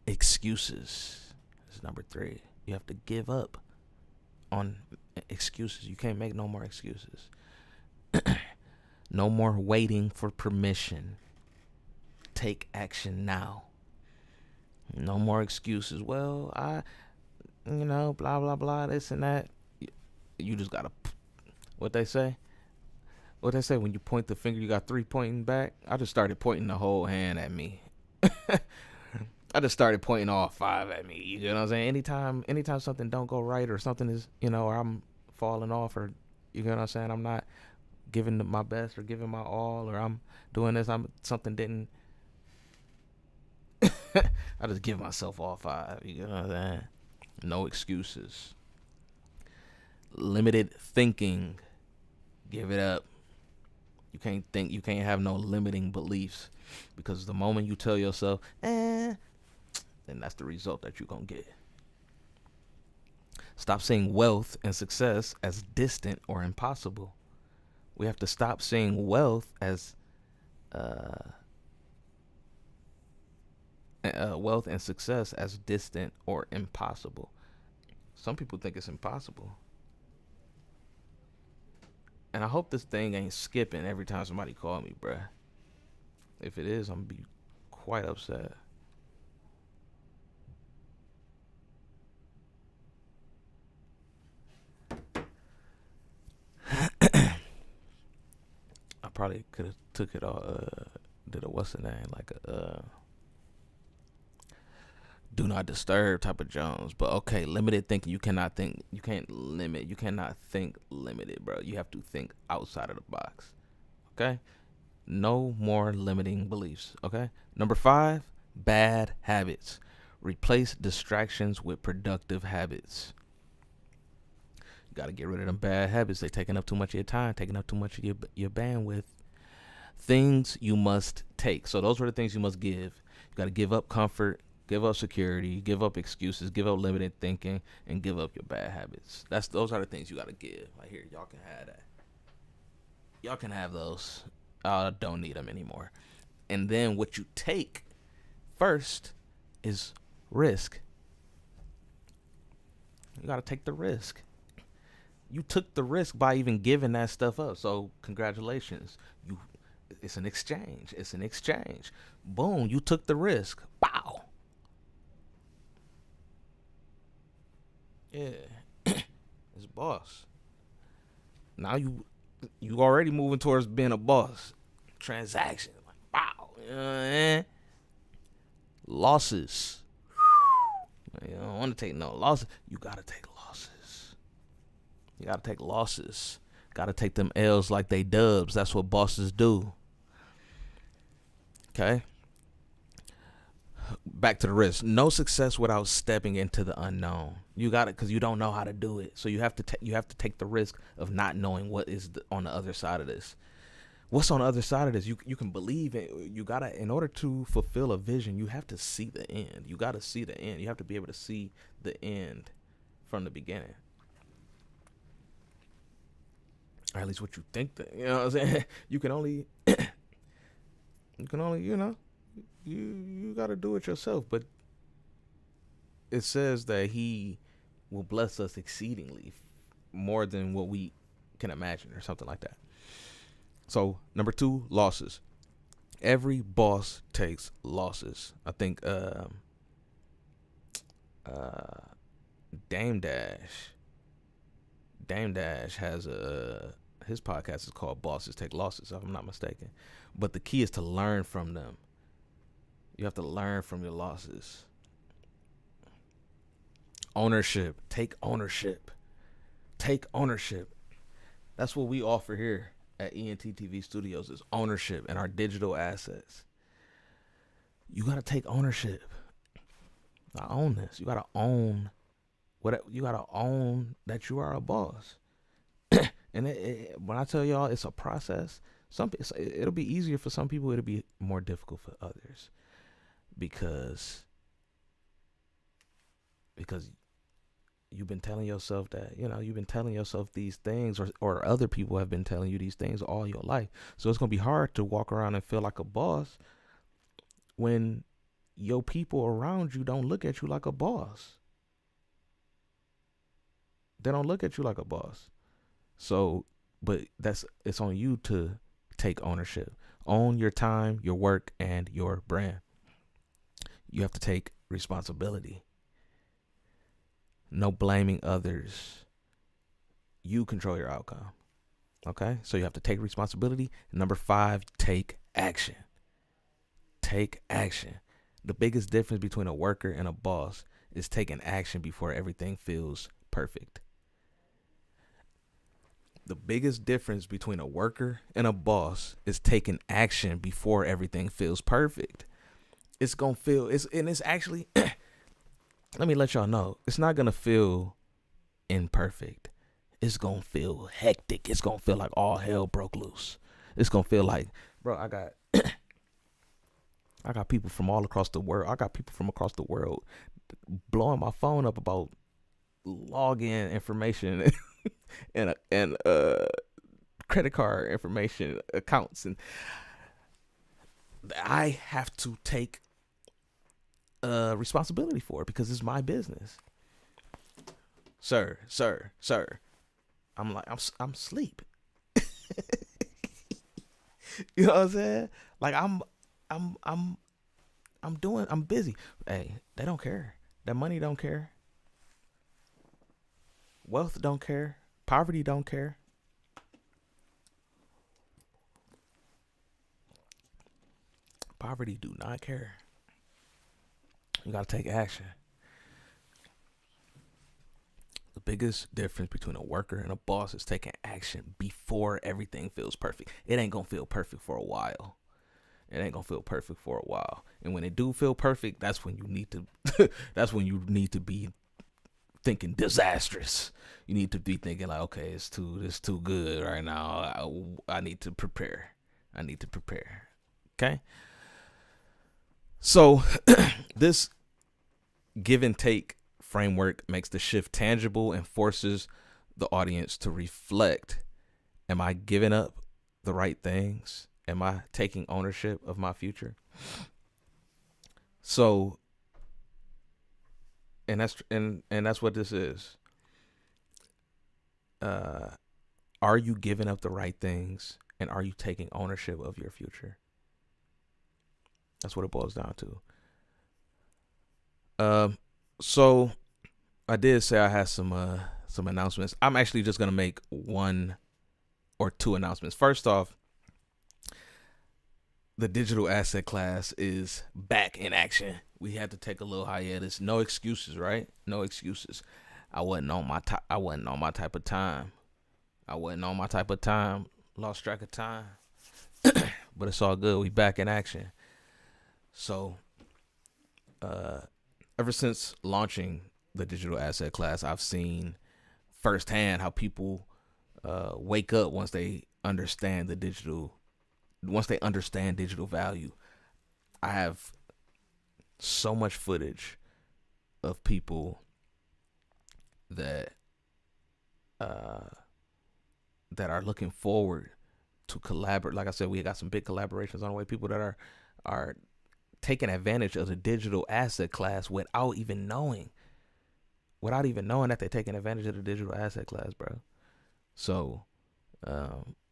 Excuses is number 3. You have to give up on excuses. You can't make no more excuses. No more waiting for permission. Take action now. No more excuses. Well, blah, blah, blah, this and that. You just gotta, what they say when you point the finger, you got 3 pointing back. I just started pointing the whole hand at me. I just started pointing all 5 at me. You know what I'm saying? Anytime something don't go right, or something is, or I'm falling off, or you know what I'm saying, I'm not giving my best or giving my all, or I'm doing this, I'm something didn't. I just give myself all five. You know what I'm saying? No excuses. Limited thinking. Give it up. You can't think. You can't have no limiting beliefs, because the moment you tell yourself, then that's the result that you're gonna get. Stop seeing wealth and success as distant or impossible. We have to stop seeing wealth as wealth and success as distant or impossible. Some people think it's impossible. And I hope this thing ain't skipping every time somebody call me, bruh. If it is, I'm gonna be quite upset. I probably could have took it all, did a what's the name, like a do not disturb type of Jones. But okay, limited thinking. You cannot think. You can't limit. You cannot think limited, bro. You have to think outside of the box. Okay. No more limiting beliefs. Okay. Number 5, bad habits. Replace distractions with productive habits. You got to get rid of them bad habits. They're taking up too much of your time, taking up too much of your bandwidth. Things you must take. So those are the things you must give. You got to give up comfort, give up security, give up excuses, give up limited thinking, and give up your bad habits. Those are the things you got to give. Right here, y'all can have that. Y'all can have those. I don't need them anymore. And then what you take first is risk. You got to take the risk. You took the risk by even giving that stuff up. So congratulations. It's an exchange. It's an exchange. Boom, you took the risk. Wow. Yeah. It's boss. Now you already moving towards being a boss. Transaction. Like, wow. You know what I mean? Losses. You don't want to take no losses. You gotta take losses. You gotta take losses. Gotta take them L's like they dubs. That's what bosses do. Okay. Back to the risk. No success without stepping into the unknown. You got it because you don't know how to do it. So you have to take the risk of not knowing what is on the other side of this. What's on the other side of this? You can believe it. You gotta, in order to fulfill a vision, you have to see the end. You gotta see the end. You have to be able to see the end from the beginning. Or at least what you think that, you know what I'm saying? You can only, you know, you got to do it yourself. But it says that he will bless us exceedingly more than what we can imagine, or something like that. So number 2, losses. Every boss takes losses. I think Dame Dash has his podcast is called Bosses Take Losses, if I'm not mistaken. But the key is to learn from them. You have to learn from your losses. Ownership. Take ownership. Take ownership. That's what we offer here at ENT TV Studios, is ownership and our digital assets. You got to take ownership. I own this. You got to own you got to own that you are a boss. And when I tell y'all it's a process, it'll be easier for some people. It'll be more difficult for others, because you've been telling yourself that, you've been telling yourself these things, or other people have been telling you these things all your life. So it's going to be hard to walk around and feel like a boss when your people around you don't look at you like a boss. They don't look at you like a boss. So, but it's on you to take ownership. Own your time, your work, and your brand. You have to take responsibility. No blaming others. You control your outcome. Okay? So you have to take responsibility. Number 5, take action. Take action. The biggest difference between a worker and a boss is taking action before everything feels perfect. The biggest difference between a worker and a boss is taking action before everything feels perfect. It's gonna feel it's actually let me let y'all know, it's not gonna feel imperfect. It's gonna feel hectic. It's gonna feel like all hell broke loose. It's gonna feel like, bro, I got people from all across the world. I got people from across the world blowing my phone up about login information and credit card information accounts, and I have to take responsibility for it because it's my business. Sir. I'm like I'm asleep. You know what I'm saying? Like I'm I'm busy. Hey, they don't care. That money don't care. Wealth don't care. Poverty don't care. Poverty do not care. You gotta take action. The biggest difference between a worker and a boss is taking action before everything feels perfect. It ain't gonna feel perfect for a while. It ain't gonna feel perfect for a while. And when it do feel perfect, that's when you need to that's when you need to be thinking disastrous. You need to be thinking like, okay, it's too good right now. I need to prepare. I need to prepare. Okay? So this give and take framework makes the shift tangible and forces the audience to reflect. Am I giving up the right things? Am I taking ownership of my future? So, and that's what this is. Are you giving up the right things, and are you taking ownership of your future? That's what it boils down to. So I did say I had some announcements. I'm actually just gonna make one or two announcements. First off, the digital asset class is back in action. We had to take a little hiatus. No excuses, right? No excuses. I wasn't on my I wasn't on my type of time. I wasn't on my type of time. Lost track of time. But it's all good. We back in action. So, ever since launching the digital asset class, I've seen firsthand how people wake up once they understand digital value. I have so much footage of people that that are looking forward to collaborate. Like I said, we got some big collaborations on the way. People that are taking advantage of the digital asset class without even knowing that they're taking advantage of the digital asset class, bro. So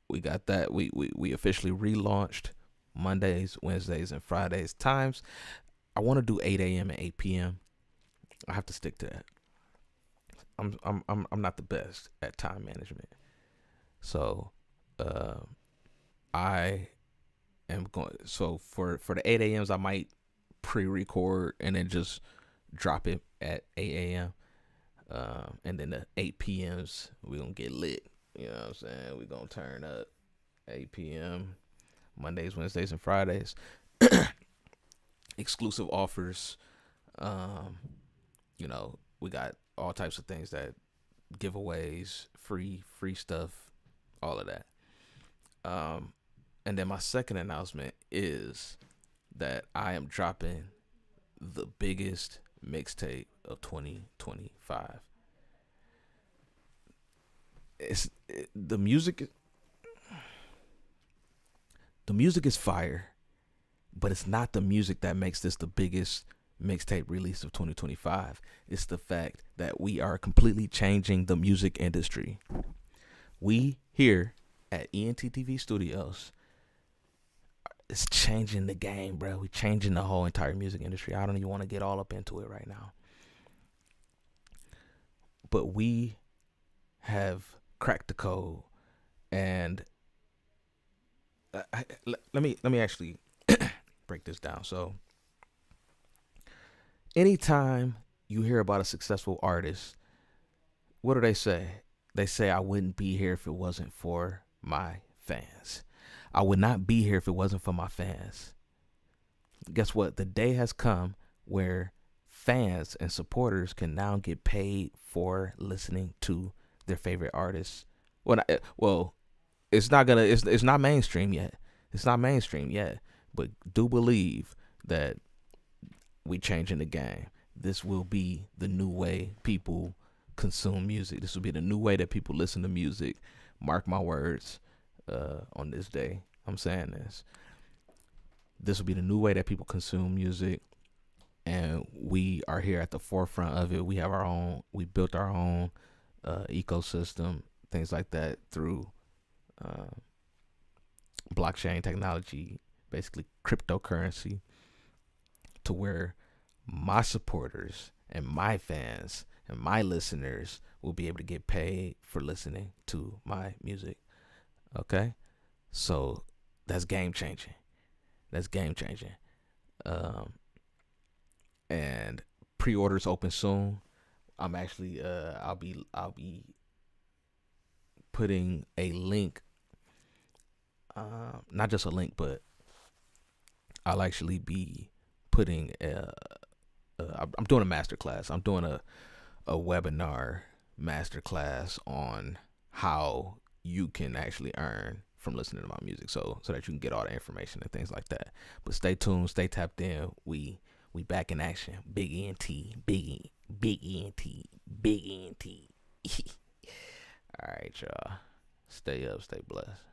we got that. We officially relaunched Mondays, Wednesdays, and Fridays times. I want to do 8 a.m. and 8 p.m. I have to stick to that. I'm not the best at time management, so I am going. So for the 8 a.m.s, I might pre-record and then just drop it at 8 a.m. And then the 8 p.m.s we gonna get lit. You know what I'm saying? We gonna turn up 8 p.m. Mondays, Wednesdays, and Fridays. Exclusive offers. We got all types of things, that giveaways, free stuff, all of that. And then my second announcement is that I am dropping the biggest mixtape of 2025. The music is fire, but it's not the music that makes this the biggest mixtape release of 2025. It's the fact that we are completely changing the music industry. We here at ENTTV Studios, it's changing the game, bro. We changing the whole entire music industry. I don't even want to get all up into it right now, but we have cracked the code. And let me actually break this down. So anytime you hear about a successful artist, what do they say? They say I wouldn't be here if it wasn't for my fans. I would not be here if it wasn't for my fans. Guess what? The day has come where fans and supporters can now get paid for listening to their favorite artists. Well, it's not mainstream yet. It's not mainstream yet, but do believe that we changing the game. This will be the new way people consume music. This will be the new way that people listen to music. Mark my words. On this day, I'm saying this. This will be the new way that people consume music, and we are here at the forefront of it. We have our own. We built our own ecosystem, things like that through blockchain technology, basically cryptocurrency, to where my supporters and my fans and my listeners will be able to get paid for listening to my music. Okay, so that's game changing. That's game changing. And pre-orders open soon. I'm actually I'll be putting a link, not just a link, but I'll actually be putting I'm doing a masterclass. I'm doing a webinar masterclass on how you can actually earn from listening to my music, so that you can get all the information and things like that. But stay tuned, stay tapped in. We back in action. Big ENT, big ENT, big ENT. All right, y'all. Stay up, stay blessed.